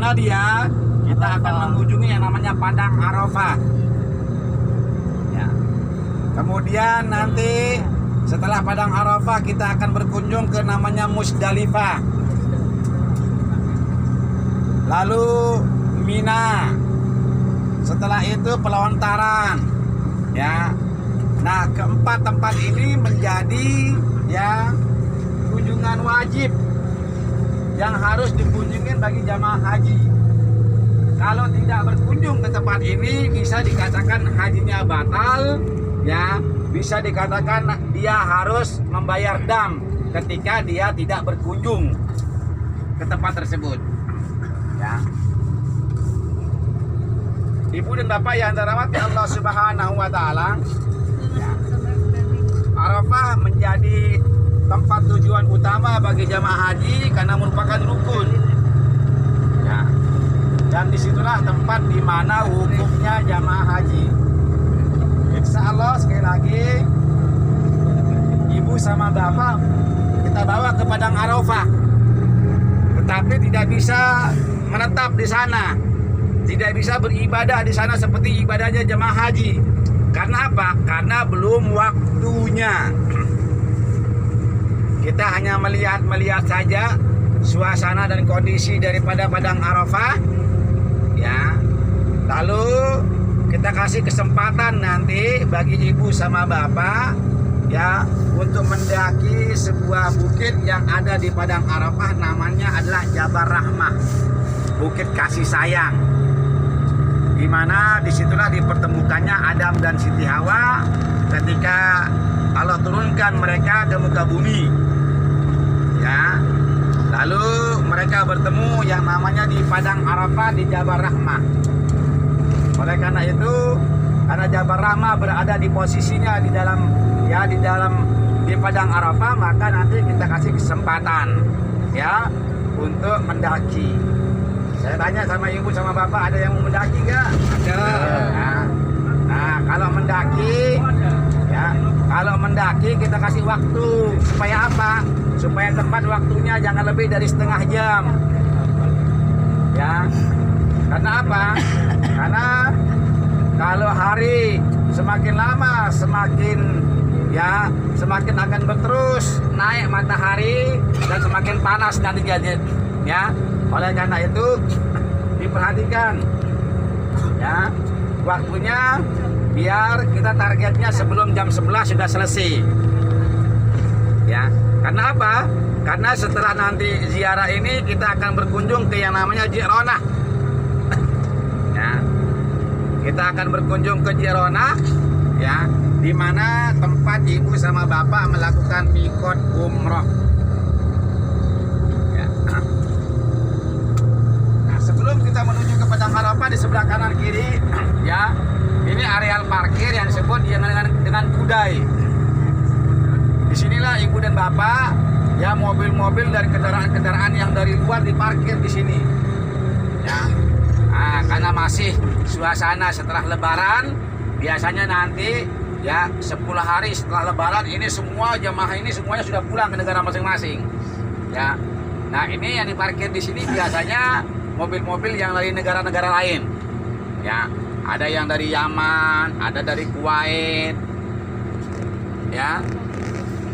mana dia? Kita akan mengunjungi yang namanya Padang Arafah. Ya. Kemudian nanti setelah Padang Arafah kita akan berkunjung ke namanya Musdalifah. Lalu Mina. Setelah itu pelontaran. Ya. Nah, keempat tempat ini menjadi ya kunjungan wajib yang harus dikunjungi bagi jamaah haji. Kalau tidak berkunjung ke tempat ini bisa dikatakan hajinya batal, ya, bisa dikatakan dia harus membayar dam ketika dia tidak berkunjung ke tempat tersebut. Ya. Ibu dan Bapak yang dirahmati Allah Subhanahu wa taala, ya, Arafah menjadi tempat tujuan utama bagi jamaah haji karena merupakan rukun. Ya. Dan disitulah tempat di mana wukufnya jamaah haji. Insya Allah sekali lagi ibu sama bapak kita bawa ke Padang Arafah, tetapi tidak bisa menetap di sana, tidak bisa beribadah di sana seperti ibadahnya jamaah haji. Karena apa? Karena belum waktunya. Kita hanya melihat saja suasana dan kondisi daripada Padang Arafah, ya. Lalu kita kasih kesempatan nanti bagi ibu sama bapak, ya, untuk mendaki sebuah bukit yang ada di Padang Arafah, namanya adalah Jabal Rahmah, Bukit Kasih Sayang, di mana disitulah dipertemukannya Adam dan Siti Hawa ketika Allah turunkan mereka ke muka bumi. Ya, lalu mereka bertemu yang namanya di Padang Arafah di Jabal Rahmah. Oleh karena itu, karena Jabal Rahmah berada di posisinya di dalam di Padang Arafah, maka nanti kita kasih kesempatan, ya, untuk mendaki. Saya tanya sama ibu sama bapak, ada yang mau mendaki nggak? Ada. Nah, kalau mendaki, ya, kalau mendaki kita kasih waktu supaya apa? Supaya tempat waktunya jangan lebih dari setengah jam. Ya. Karena apa? Karena kalau hari semakin lama semakin akan berterus naik matahari dan semakin panas nanti jadi, ya. Oleh karena itu diperhatikan, ya, waktunya biar kita targetnya sebelum jam 11 sudah selesai. Ya. Karena apa? Karena setelah nanti ziarah ini kita akan berkunjung ke yang namanya Ji'ronah. Ya. Kita akan berkunjung ke Ji'ronah, ya, di mana tempat ibu sama bapak melakukan mikot umroh. Ya. Nah, sebelum kita menuju ke Padang Arafah di sebelah kanan kiri, ya, ini areal parkir yang disebut dengan kudai. Disinilah ibu dan bapak, ya, mobil-mobil dari kendaraan-kendaraan yang dari luar diparkir di sini. Ya. Nah, karena masih suasana setelah Lebaran, biasanya nanti, ya, 10 hari setelah Lebaran ini semua jamaah ini semuanya sudah pulang ke negara masing-masing. Ya. Nah, ini yang diparkir di sini biasanya mobil-mobil yang dari negara-negara lain. Ya, ada yang dari Yaman, ada dari Kuwait. Ya.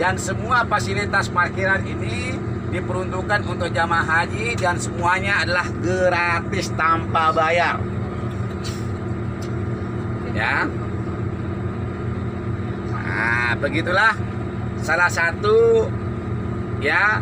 Dan semua fasilitas parkiran ini diperuntukkan untuk jamaah haji dan semuanya adalah gratis tanpa bayar. Ya. Nah, begitulah salah satu, ya,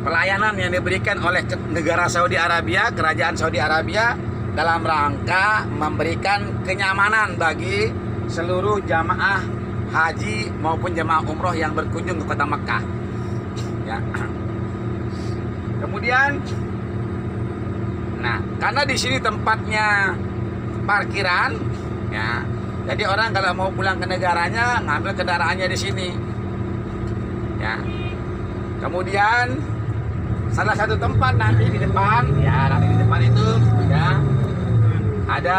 pelayanan yang diberikan oleh negara Saudi Arabia, kerajaan Saudi Arabia, dalam rangka memberikan kenyamanan bagi seluruh jamaah haji maupun jemaah umroh yang berkunjung ke kota Mekah. Ya. Kemudian, nah, karena di sini tempatnya parkiran, ya, jadi orang kalau mau pulang ke negaranya ngambil kendaraannya di sini. Ya. Kemudian salah satu tempat nanti di depan, ya, nanti di depan itu, ya, ada,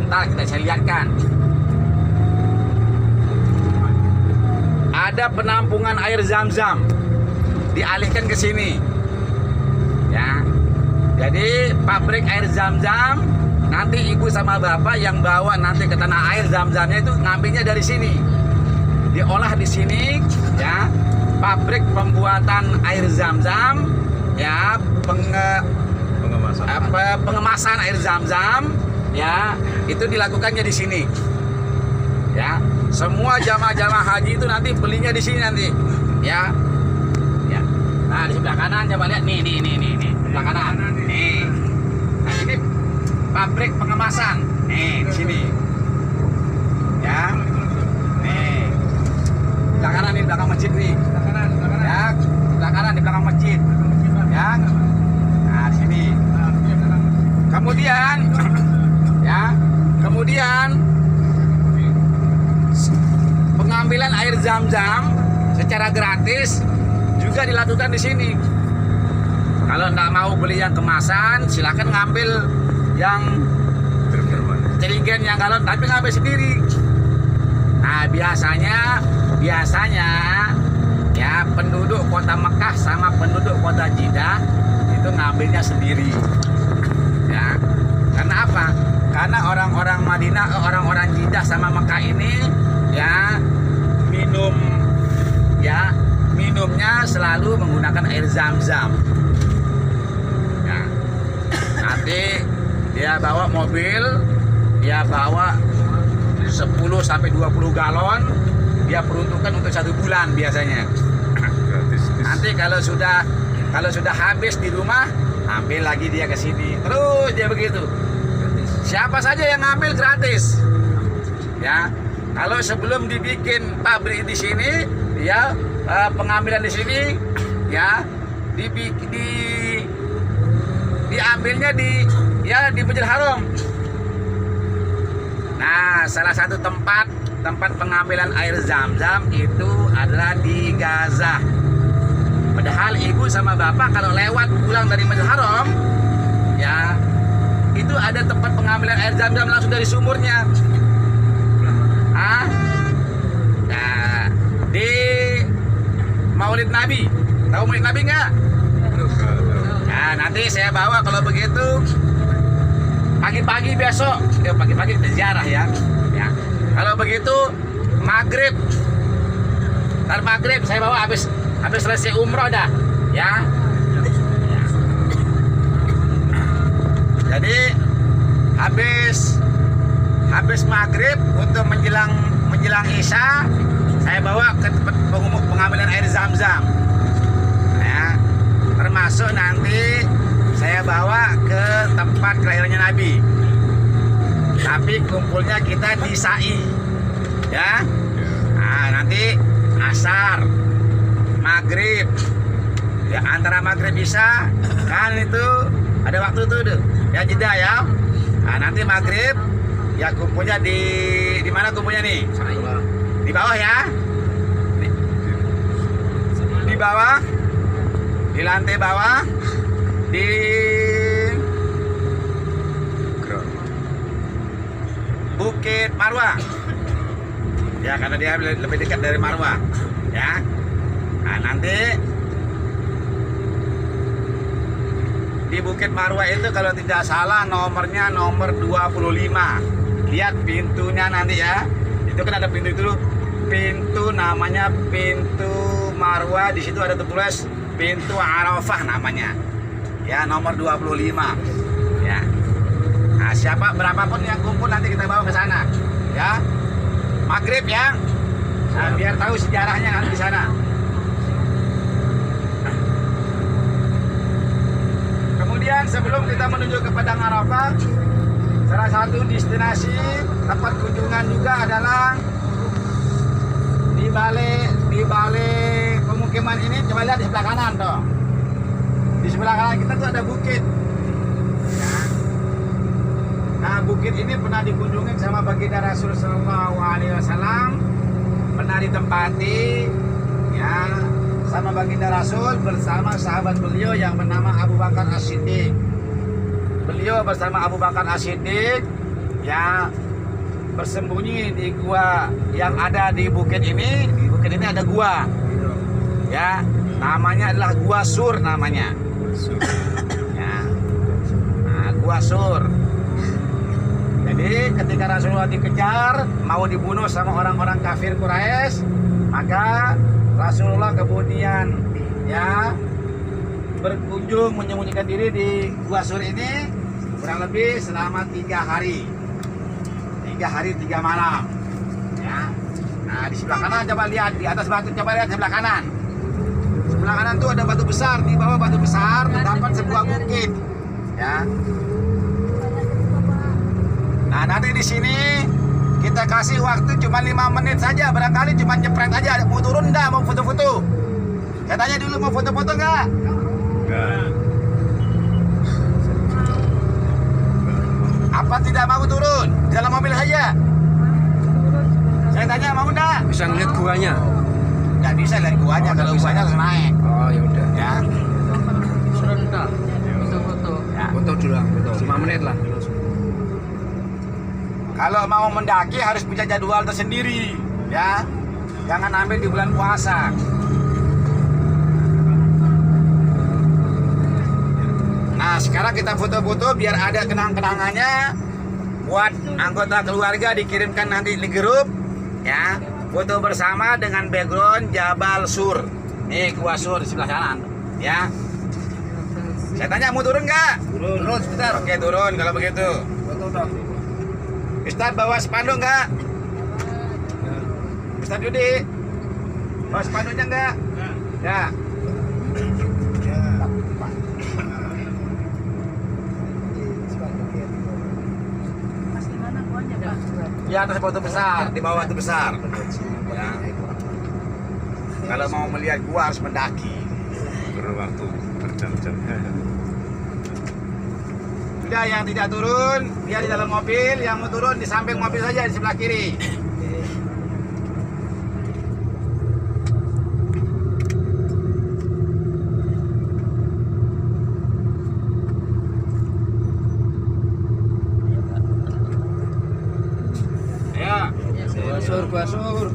ntar saya lihatkan. Ada penampungan air Zam-Zam, dialihkan ke sini, ya. Jadi pabrik air Zam-Zam nanti ibu sama bapak yang bawa nanti ke tanah air Zam-Zamnya itu ngambilnya dari sini, diolah di sini ya. Pabrik pembuatan air Zam-Zam ya, pengemasan air Zam-Zam ya, itu dilakukannya di sini ya. Semua jamaah-jamaah haji itu nanti belinya di sini nanti ya. Ya. Nah di sebelah kanan coba lihat nih sebelah kanan nih. Nah ini pabrik pengemasan nih di sini ya. Nih sebelah kanan nih, belakang masjid nih ya, sebelah kanan di belakang masjid ya. Nah di sini kemudian ya, kemudian pengambilan air Zam-Zam secara gratis juga dilakukan di sini. Kalau nggak mau beli yang kemasan, silakan ngambil yang cerigen yang galon, tapi ngambil sendiri. Nah biasanya ya penduduk kota Mekah sama penduduk kota Jeddah itu ngambilnya sendiri ya. Karena apa? Karena orang-orang Madinah, orang-orang Jeddah sama Mekah ini ya minumnya selalu menggunakan air Zam-Zam ya. Nanti dia bawa mobil, dia bawa 10-20 galon, dia peruntukkan untuk 1 bulan biasanya. Nanti kalau sudah habis di rumah, ambil lagi dia ke sini, terus dia begitu. Siapa saja yang ngambil gratis ya. Kalau sebelum dibikin pabrik di sini ya, pengambilan di sini ya, diambilnya di Masjidil Haram. Nah salah satu tempat pengambilan air Zam-Zam itu adalah di Gaza. Padahal ibu sama bapak kalau lewat pulang dari Masjidil Haram ya, itu ada tempat pengambilan air Zam-Zam langsung dari sumurnya. Nah, di Maulid Nabi, tahu Maulid Nabi nggak? Nah, nanti saya bawa kalau begitu pagi-pagi besok, pagi-pagi ziarah ya. Kalau begitu maghrib, ntar maghrib saya bawa habis selesai umroh dah, ya. Jadi habis maghrib untuk menjelang isya, saya bawa ke tempat pengambilan air Zam-Zam. Ya, termasuk nanti saya bawa ke tempat kelahirannya Nabi. Tapi kumpulnya kita di Sa'i, ya. Nah, nanti asar, maghrib, ya antara maghrib isya kan itu ada waktu tuh, ya jeda ya. Nah, nanti maghrib ya kumpulnya di mana kumpulnya nih? Di bawah ya. Di bawah, di lantai bawah, di Bukit Marwah. Ya karena dia lebih dekat dari Marwah, ya. Nah, nanti di Bukit Marwah itu kalau tidak salah nomornya nomor 25. Lihat pintunya nanti ya. Itu kan ada pintu itu, pintu namanya pintu Marwah. Di situ ada tertulis pintu Arafah namanya. Ya, nomor 25. Ya. Nah, berapapun yang kumpul nanti kita bawa ke sana. Ya. Maghrib ya. Nah, biar tahu sejarahnya nanti di sana. Kemudian sebelum kita menuju ke Padang Arafah, salah satu destinasi tempat kunjungan juga adalah di balik pemukiman ini. Coba lihat di sebelah kanan toh. Di sebelah kanan kita tuh ada bukit. Ya. Nah, bukit ini pernah dikunjungi sama baginda Rasul Sallallahu Alaihi Wasallam, pernah ditempati ya sama baginda Rasul bersama sahabat beliau yang bernama Abu Bakar As-Siddiq. Beliau bersama Abu Bakar As-Siddiq ya bersembunyi di gua yang ada di bukit ini. Di bukit ini ada gua, ya namanya adalah Gua Sur namanya. Ya. Gua Sur. Jadi ketika Rasulullah dikejar, mau dibunuh sama orang-orang kafir Quraisy, maka Rasulullah kemudian ya berkunjung menyembunyikan diri di Gua Sur ini kurang lebih selama 3 hari. 3 hari 3 malam. Ya. Nah, di sebelah kanan coba lihat, di atas batu coba lihat sebelah kanan. Sebelah kanan tuh ada batu besar, di bawah batu besar terdapat sebuah bukit. Ya. Nah, nanti di sini kita kasih waktu cuma 5 menit saja, barangkali cuma nyepret aja. Mau turun enggak? Mau foto-foto? Saya tanya dulu, mau foto-foto enggak? Enggak. Apa tidak mau turun? Di dalam mobil saja. Saya tanya mau enggak? Bisa ngeliat guanya? Enggak bisa lihat guanya, Oh, kalau nggak bisa. guanya harus naik. Oh ya udah. Ya. Turun dah. Foto-foto. Ya. Foto dulu lah, foto. 5 menit lah. Kalau mau mendaki harus punya jadwal tersendiri, ya. Jangan ambil di bulan puasa. Nah, sekarang kita foto-foto biar ada kenang-kenangannya buat anggota keluarga, dikirimkan nanti di grup, ya. Foto bersama dengan background Jabal Sur. Nih, Gua Sur di sebelah kanan, ya. Saya tanya mau turun nggak? Turun sebentar. Oke, turun kalau begitu. Foto dong. Ustadz bawa spanduk nggak? Ustadz Yudi bawa spanduknya nggak? Ya. Di atas batu besar, di bawah batu besar. Ya. Kalau mau melihat gua harus mendaki. Berwaktu berjam-jam. Sudah, yang tidak turun dia di dalam mobil, yang mau turun di samping mobil saja di sebelah kiri. Ya. Gua Sur.